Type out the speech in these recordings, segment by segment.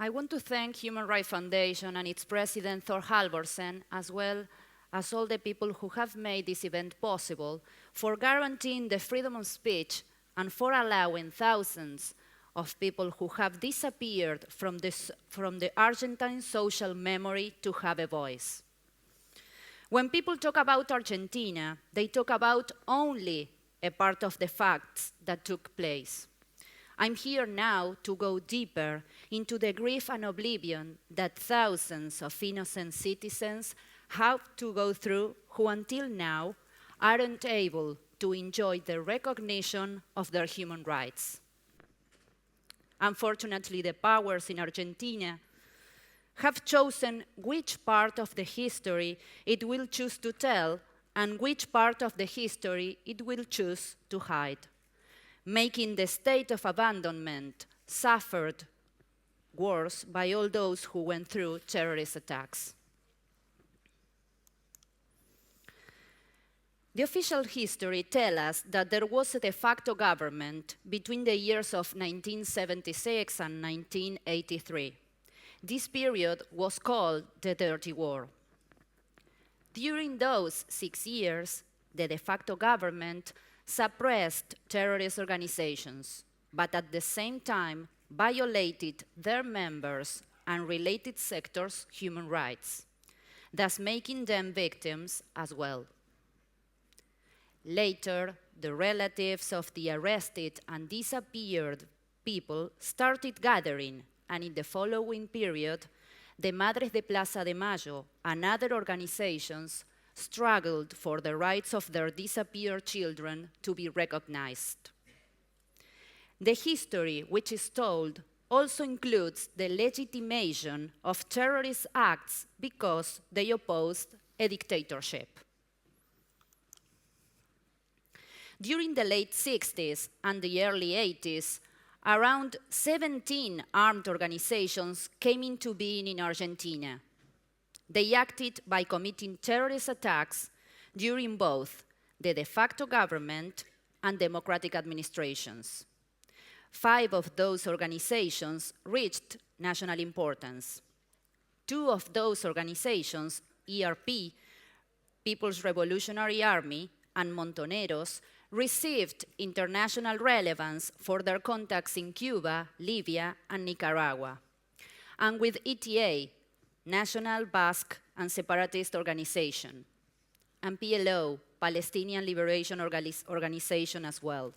I want to thank Human Rights Foundation and its president, Thor Halvorsen, as well as all the people who have made this event possible, for guaranteeing the freedom of speech and for allowing thousands of people who have disappeared from the Argentine social memory to have a voice. When people talk about Argentina, they talk about only a part of the facts that took place. I'm here now to go deeper into the grief and oblivion that thousands of innocent citizens have to go through who until now aren't able to enjoy the recognition of their human rights. Unfortunately, the powers in Argentina have chosen which part of the history it will choose to tell and which part of the history it will choose to hide, making the state of abandonment suffered worse by all those who went through terrorist attacks. The official history tells us that there was a de facto government between the years of 1976 and 1983. This period was called the Dirty War. During those 6 years, the de facto government suppressed terrorist organizations, but at the same time violated their members and related sectors' human rights, thus making them victims as well. Later, the relatives of the arrested and disappeared people started gathering, and in the following period, the Madres de Plaza de Mayo and other organizations struggled for the rights of their disappeared children to be recognized. The history which is told also includes the legitimation of terrorist acts because they opposed a dictatorship. During the late 60s and the early 80s, around 17 armed organizations came into being in Argentina. They acted by committing terrorist attacks during both the de facto government and democratic administrations. 5 of those organizations reached national importance. 2 of those organizations, ERP, People's Revolutionary Army, and Montoneros, received international relevance for their contacts in Cuba, Libya, and Nicaragua. And with ETA, National Basque and Separatist Organization, and PLO, Palestinian Liberation Organization as well.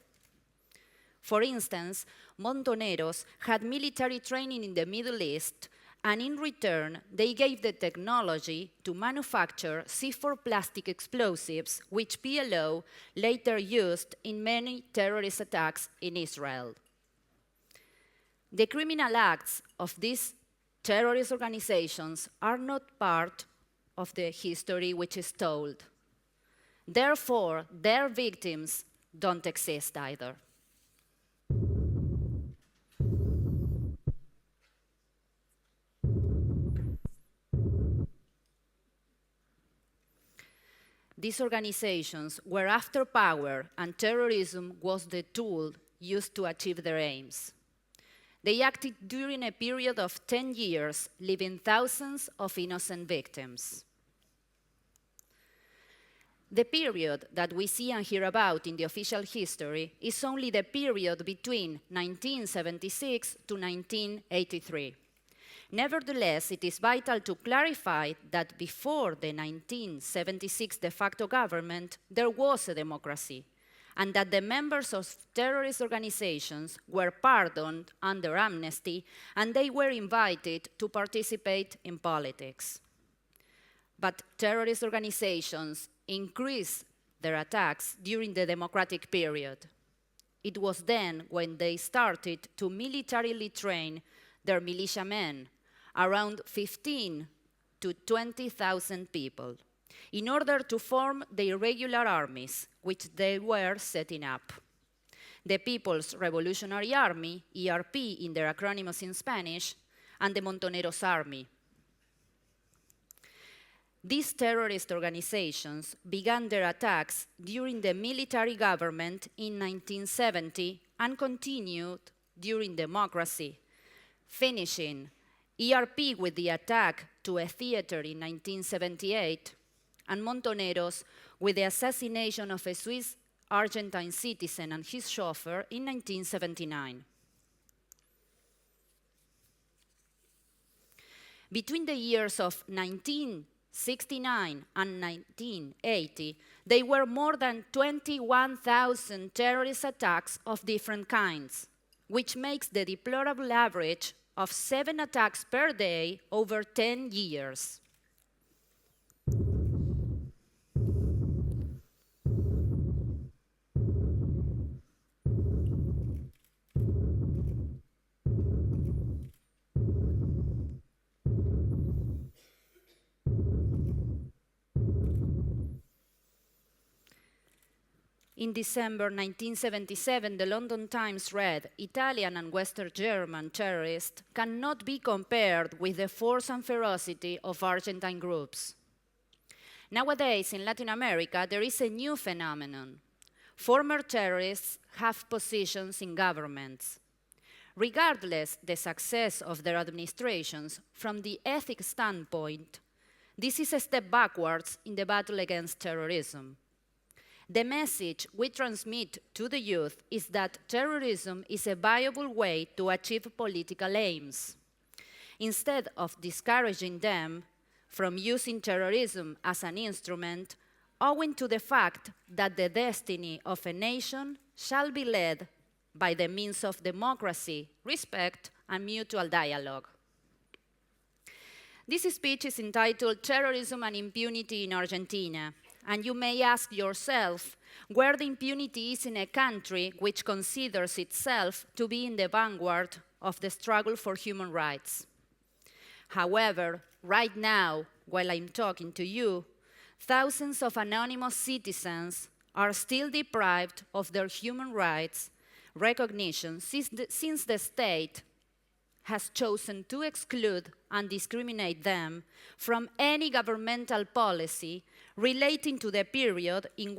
For instance, Montoneros had military training in the Middle East, and in return, they gave the technology to manufacture C4 plastic explosives, which PLO later used in many terrorist attacks in Israel. The criminal acts of these terrorist organizations are not part of the history which is told. Therefore, their victims don't exist either. These organizations were after power, and terrorism was the tool used to achieve their aims. They acted during a period of 10 years, leaving thousands of innocent victims. The period that we see and hear about in the official history is only the period between 1976 to 1983. Nevertheless, it is vital to clarify that before the 1976 de facto government, there was a democracy, and that the members of terrorist organizations were pardoned under amnesty, and they were invited to participate in politics. But terrorist organizations increased their attacks during the democratic period. It was then when they started to militarily train their militiamen, around 15 to 20,000 people, in order to form the irregular armies which they were setting up. The People's Revolutionary Army, ERP in their acronyms in Spanish, and the Montoneros Army. These terrorist organizations began their attacks during the military government in 1970 and continued during democracy, finishing ERP with the attack to a theater in 1978, and Montoneros with the assassination of a Swiss Argentine citizen and his chauffeur in 1979. Between the years of 1969 and 1980, there were more than 21,000 terrorist attacks of different kinds, which makes the deplorable average of 7 attacks per day over 10 years. In December 1977, the London Times read, "Italian and Western German terrorists cannot be compared with the force and ferocity of Argentine groups." Nowadays, in Latin America, there is a new phenomenon. Former terrorists have positions in governments. Regardless the success of their administrations, from the ethics standpoint, this is a step backwards in the battle against terrorism. The message we transmit to the youth is that terrorism is a viable way to achieve political aims. Instead of discouraging them from using terrorism as an instrument, owing to the fact that the destiny of a nation shall be led by the means of democracy, respect, and mutual dialogue. This speech is entitled Terrorism and Impunity in Argentina, and you may ask yourself where the impunity is in a country which considers itself to be in the vanguard of the struggle for human rights. However, right now, while I'm talking to you, thousands of anonymous citizens are still deprived of their human rights recognition since the state has chosen to exclude and discriminate them from any governmental policy relating to the period in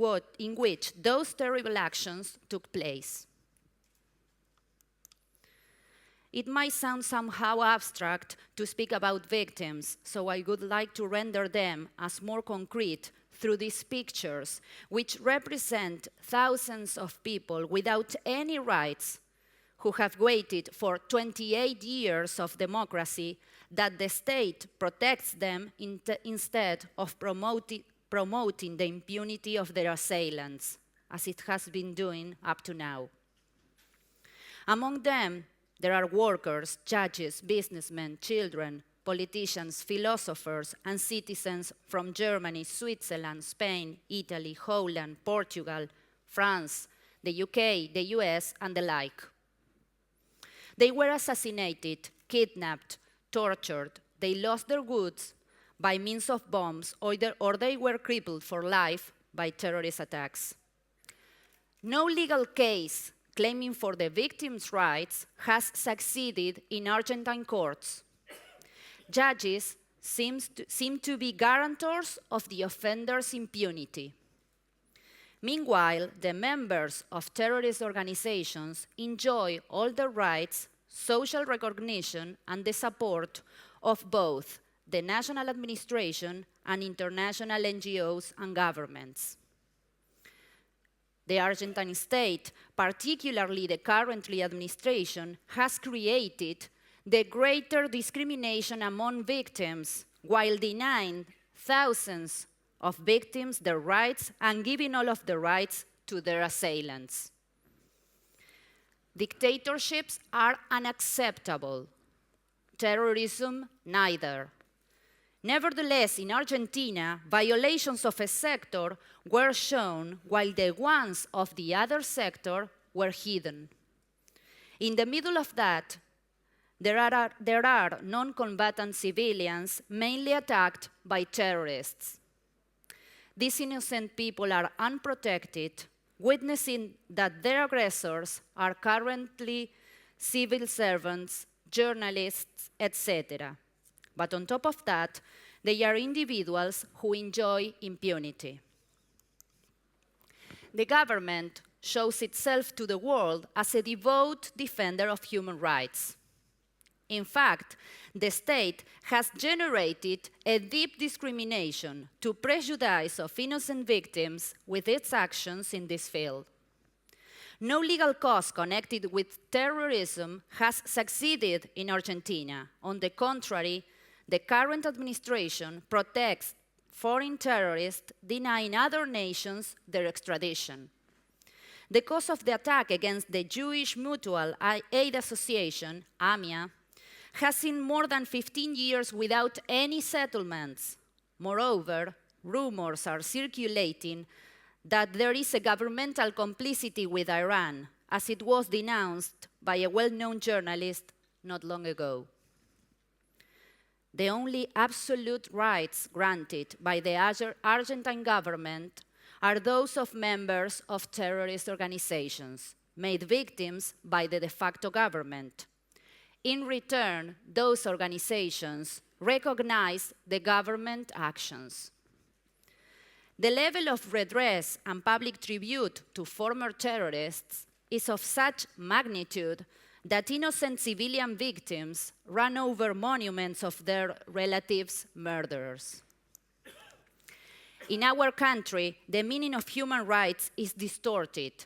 which those terrible actions took place. It might sound somehow abstract to speak about victims, so I would like to render them as more concrete through these pictures, which represent thousands of people without any rights who have waited for 28 years of democracy that the state protects them instead of promoting the impunity of their assailants, as it has been doing up to now. Among them, there are workers, judges, businessmen, children, politicians, philosophers, and citizens from Germany, Switzerland, Spain, Italy, Holland, Portugal, France, the UK, the US, and the like. They were assassinated, kidnapped, tortured, they lost their goods by means of bombs, or they were crippled for life by terrorist attacks. No legal case claiming for the victims' rights has succeeded in Argentine courts. Judges seem to be guarantors of the offender's impunity. Meanwhile, the members of terrorist organizations enjoy all the rights, social recognition, and the support of both the national administration and international NGOs and governments. The Argentine state, particularly the current administration, has created the greater discrimination among victims while denying thousands of victims their rights and giving all of the rights to their assailants. Dictatorships are unacceptable. Terrorism, neither. Nevertheless, in Argentina, violations of a sector were shown while the ones of the other sector were hidden. In the middle of that, there are non-combatant civilians mainly attacked by terrorists. These innocent people are unprotected, witnessing that their aggressors are currently civil servants, journalists, etc. But on top of that, they are individuals who enjoy impunity. The government shows itself to the world as a devout defender of human rights. In fact, the state has generated a deep discrimination to prejudice of innocent victims with its actions in this field. No legal cause connected with terrorism has succeeded in Argentina. On the contrary, the current administration protects foreign terrorists, denying other nations their extradition. The cause of the attack against the Jewish Mutual Aid Association, AMIA, has seen more than 15 years without any settlements. Moreover, rumors are circulating that there is a governmental complicity with Iran, as it was denounced by a well-known journalist not long ago. The only absolute rights granted by the Argentine government are those of members of terrorist organizations, made victims by the de facto government. In return, those organizations recognize the government actions. The level of redress and public tribute to former terrorists is of such magnitude that innocent civilian victims run over monuments of their relatives' murderers. In our country, the meaning of human rights is distorted,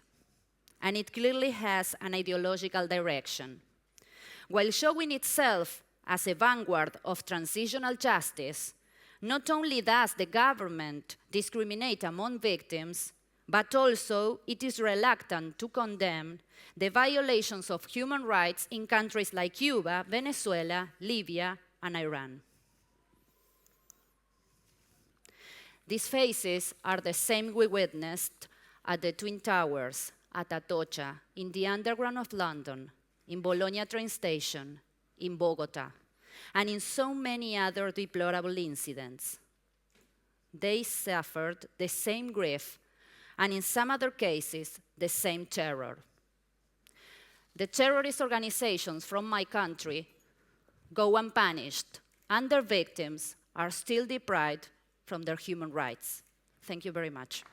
and it clearly has an ideological direction. While showing itself as a vanguard of transitional justice, not only does the government discriminate among victims, but also it is reluctant to condemn the violations of human rights in countries like Cuba, Venezuela, Libya, and Iran. These faces are the same we witnessed at the Twin Towers, at Atocha, in the underground of London, in Bologna train station, in Bogota, and in so many other deplorable incidents. They suffered the same grief, and in some other cases, the same terror. The terrorist organizations from my country go unpunished, and their victims are still deprived from their human rights. Thank you very much.